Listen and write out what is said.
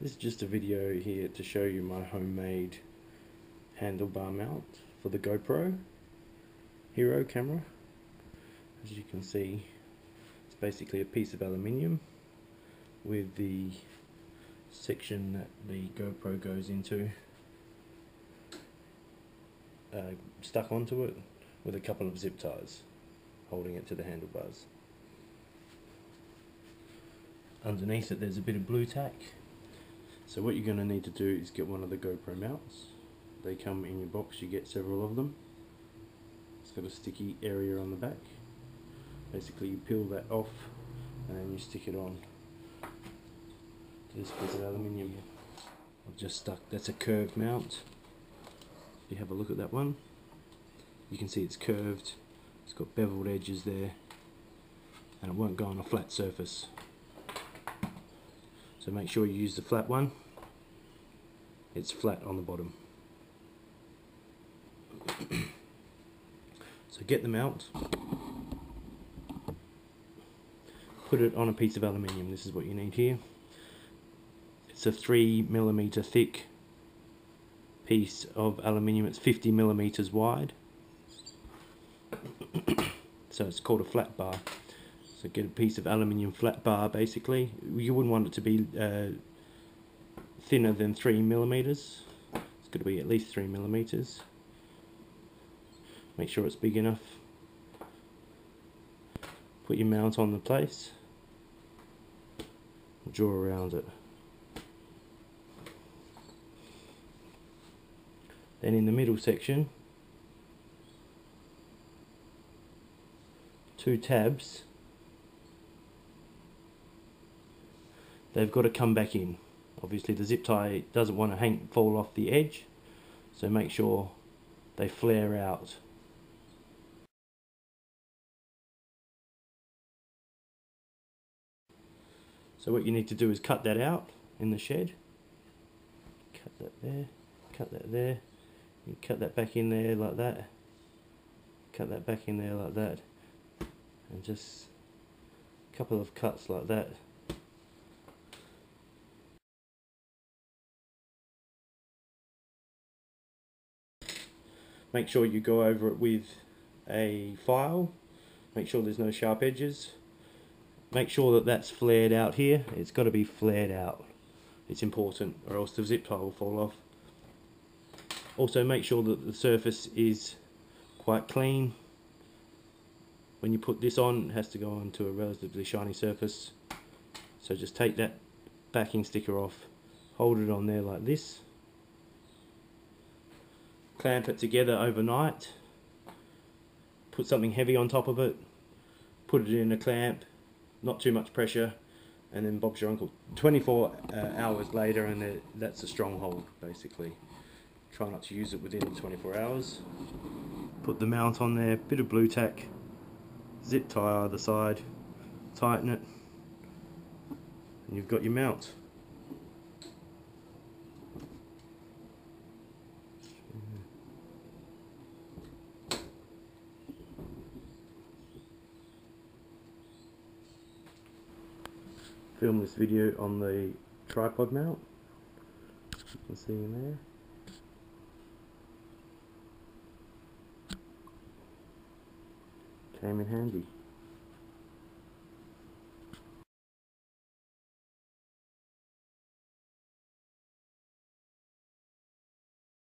This is just a video here to show you my homemade handlebar mount for the GoPro Hero camera. As you can see, it's basically a piece of aluminium with the section that the GoPro goes into stuck onto it with a couple of zip ties holding it to the handlebars. Underneath it there's a bit of blu-tac. So what you're going to need to do is get one of the GoPro mounts. They come in your box, you get several of them. It's got a sticky area on the back. Basically you peel that off and then you stick it on to this piece of aluminium. I've just stuck, that's a curved mount. If you have a look at that one, you can see it's curved, it's got beveled edges there, and it won't go on a flat surface. So make sure you use the flat one. It's flat on the bottom. So get the mount, put it on a piece of aluminium. This is what you need here. It's a 3mm thick piece of aluminium. It's 50mm wide. So it's called a flat bar. So get a piece of aluminium flat bar basically. You wouldn't want it to be thinner than 3mm. It's got to be at least 3mm. Make sure it's big enough. Put your mount on the place. Draw around it. Then in the middle section, 2 tabs. They've got to come back in. Obviously the zip tie doesn't want to fall off the edge, so make sure they flare out. So what you need to do is cut that out in the shed. Cut that there, cut that there, you cut that back in there like that, cut that back in there like that, and just a couple of cuts like that. Make sure you go over it with a file. Make sure there's no sharp edges. Make sure that that's flared out here. It's got to be flared out. It's important, or else the zip tie will fall off. Also make sure that the surface is quite clean. When you put this on, it has to go onto a relatively shiny surface. So just take that backing sticker off, hold it on there like this. Clamp it together overnight, put something heavy on top of it, put it in a clamp, not too much pressure, and then Bob's your uncle. 24 hours later and that's a stronghold basically. Try not to use it within 24 hours. Put the mount on there, bit of blu-tac, zip tie either side, tighten it, and you've got your mount. Film this video on the tripod mount, you can see in there. Came in handy.